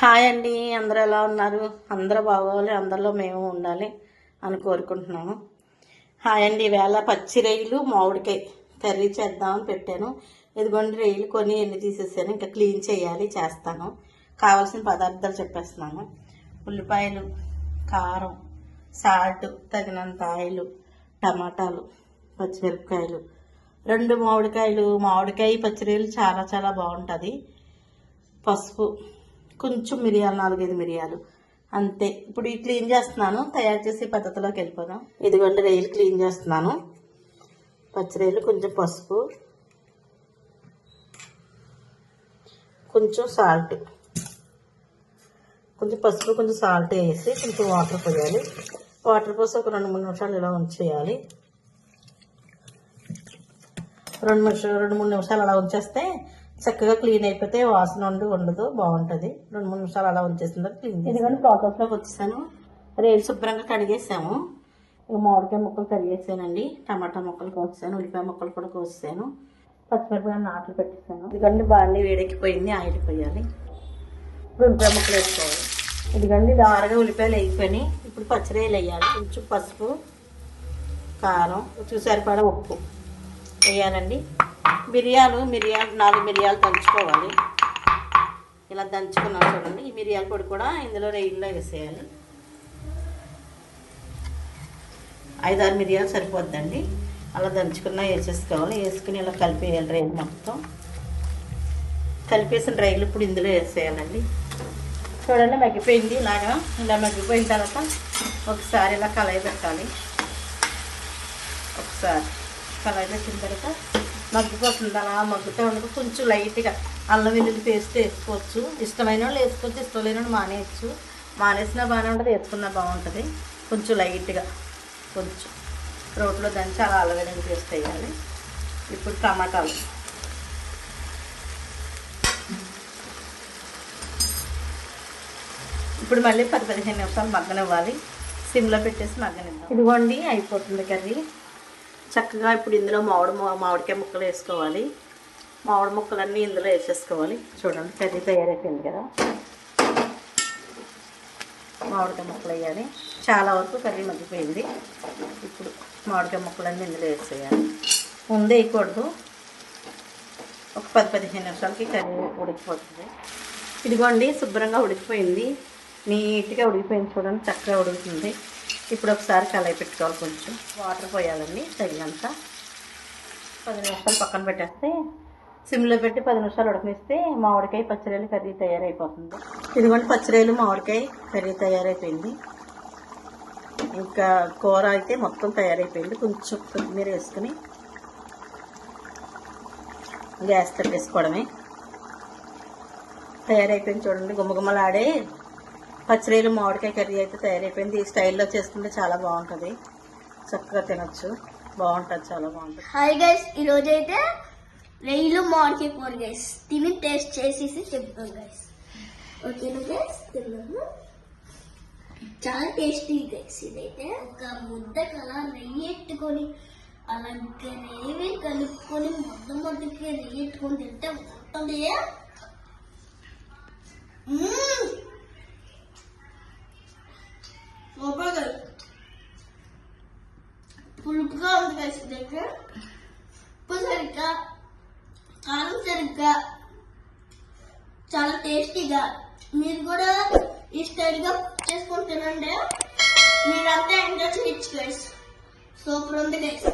Hi అండి, అందరూ ఎలా ఉన్నారు? అందరూ బాగోవాలి, అందరిలో మేము ఉండాలి అని కోరుకుంటున్నాము. హాయ్ అండి, ఈవేళ పచ్చి రొయ్యలు మామిడికాయ కర్రీ చేద్దామని పెట్టాను. ఇదిగోండి రొయ్యలు కొని ఎన్ని తీసేసాను, ఇంకా క్లీన్ చేయాలి, చేస్తాను. కావాల్సిన పదార్థాలు చెప్పేస్తున్నాను. ఉల్లిపాయలు, కారం, సాల్ట్, తగినంత ఆయిల్, టమాటాలు, పచ్చిమిరపకాయలు, 2 మామిడికాయలు. మామిడికాయ పచ్చి రొయ్యలు చాలా చాలా బాగుంటుంది. పసుపు, కొంచెం మిరియాలు, 4-5 మిరియాలు, అంతే. ఇప్పుడు ఈ క్లీన్ చేస్తున్నాను, తయారు చేసే పద్ధతిలోకి వెళ్ళిపోదాం. ఇదిగోండి రొయ్యలు క్లీన్ చేస్తున్నాను. పచ్చి రొయ్యలు, కొంచెం పసుపు, కొంచెం సాల్ట్, కొంచెం పసుపు కొంచెం సాల్ట్ వేసి కొంచెం వాటర్ పోయాలి. వాటర్ పోసి ఒక 2-3 నిమిషాలు ఇలా ఉంచేయాలి. 2-3 నిమిషాలు అలా ఉంచేస్తే చక్కగా క్లీన్ అయిపోతే వాసన ఉండదు, బాగుంటుంది. 2-3 నిమిషాలు అలా ఉంచేసిన క్లీన్. ఎందుకంటే ప్రాసెస్లోకి వచ్చేసాను. రొయ్యలు శుభ్రంగా కడిగేసాము. ఇక మామిడికాయ ముక్కలు కరిగేసానండి. టమాటా ముక్కలు కోసాను, ఉల్లిపాయ ముక్కలు కూడా కోసాను, పచ్చిమిరపకాయ నాట్లు పెట్టేసాను. ఎందుకంటే బాగా వేడెక్కిపోయింది, ఆయిల్ పోయాలి. ఇప్పుడు ఉల్లిపాయ ముక్కలు వేసుకోవాలి. ఎందుకంటే దారుగా ఉల్లిపాయలు వేయిపోయి ఇప్పుడు పచ్చిరొయ్యలు వేయాలి. కొంచెం పసుపు, కారం, సరిపడా ఉప్పు వేయాలండి. మిరియాలు 4 మిరియాలు దంచుకోవాలి. ఇలా దంచుకున్నాను చూడండి. ఈ మిరియాల పొడి కూడా ఇందులో రొయ్యల్లో వేసేయాలి. 5-6 మిరియాలు సరిపోద్దండి. అలా దంచుకున్నా వేసేసుకోవాలి. వేసుకుని ఇలా కలిపేయాలి. రొయ్యలు మొత్తం కలిపేసిన రొయ్యలు ఇప్పుడు ఇందులో వేసేయాలండి. చూడండి మగ్గిపోయింది. ఇలా మగ్గిపోయిన తర్వాత ఒకసారి ఇలా కలయి పెట్టాలి. ఒకసారి కలయి పెట్టిన తర్వాత మగ్గిపోతుంది. అలా మగ్గుతూ ఉండదు. కొంచెం లైట్గా అల్లం వెల్లుల్లి పేస్ట్ వేసుకోవచ్చు. ఇష్టమైన వాళ్ళు వేసుకోవచ్చు, ఇష్టం లేని వాళ్ళు మానేయచ్చు. మానేసినా బాగానే ఉంటుంది, వేసుకున్నా బాగుంటుంది. కొంచెం లైట్గా కొంచెం రోట్లో దంచి అలా అల్లం వెల్లుల్లి పేస్ట్ వేయాలి. ఇప్పుడు టమాటాలు, ఇప్పుడు మళ్ళీ 10-15 నిమిషాలు మగ్గనివ్వాలి. సిమ్లో పెట్టేసి మగ్గనిద్దాం. ఇదిగోండి అయిపోతుంది కర్రీ చక్కగా. ఇప్పుడు ఇందులో మామిడికాయ ముక్కలు వేసుకోవాలి. మామిడి ముక్కలన్నీ ఇందులో వేసేసుకోవాలి. చూడండి కర్రీ తయారైపోయింది కదా. మామిడికాయ ముక్కలు వేయాలి. చాలా వరకు కర్రీ మగ్గిపోయింది. ఇప్పుడు మామిడికాయ ముక్కలన్నీ ఇందులో వేసేయాలి. ముందే వేయకూడదు. ఒక 10-15 నిమిషాలకి కర్రీ ఉడికిపోతుంది. ఇదిగోండి శుభ్రంగా ఉడికిపోయింది, నీట్గా ఉడికిపోయింది. చూడండి చక్కగా ఉడుకుతుంది. ఇప్పుడు ఒకసారి కలయి పెట్టుకోవాలి. కొంచెం వాటర్ పోయాలండి తగినంత. 10 నిమిషాలు పక్కన పెట్టేస్తే సిమ్లో పెట్టి 10 నిమిషాలు ఉడకనిస్తే మామిడికాయ పచ్చిరొయ్యలు కర్రీ తయారైపోతుంది. ఇదిగోండి పచ్చిరొయ్యలు మామిడికాయ కర్రీ తయారైపోయింది. ఇంకా కూర అయితే మొత్తం తయారైపోయింది. కొంచెం కొత్తిమీర వేసుకుని గ్యాస్ తట్టేసుకోవడమే. తయారైపోయింది చూడండి. గుమ్మగుమ్మలాడే పచ్చిరొయ్యలు మామిడికాయ కర్రీ అయితే తయారైపోయింది. ఈ స్టైల్లో చేసుకుంటే చాలా బాగుంటుంది. చక్కగా తినొచ్చు, బాగుంటుంది, చాలా బాగుంటుంది. హాయ్ గైస్, ఈరోజు అయితే రొయ్యలు మామిడికాయ కూర గైస్ తిని టేస్ట్ చేసేసి చెప్తాం గైస్. ఓకేనా గైస్? తిన్నాము, చాలా టేస్టీ గైస్. ఇదైతే ఒక ముద్దకి అలా నెయ్యి ఎట్టుకొని అలా గ్రేవీ కలుపుకొని ముద్దకి నెయ్యి ఎట్టుకొని తింటే ఉంటుంది. పులుపుగా ఉంది గైస్. ఇదైతే ఉప్పు సరిగ్గా, కారం సరిగ్గా, చాలా టేస్టీగా. మీరు కూడా ఈ స్టైల్గా చేసుకొని తినండి. మీరంతా ఎంజాయ్ చేయొచ్చు గైస్. సూపర్ ఉంది గైస్.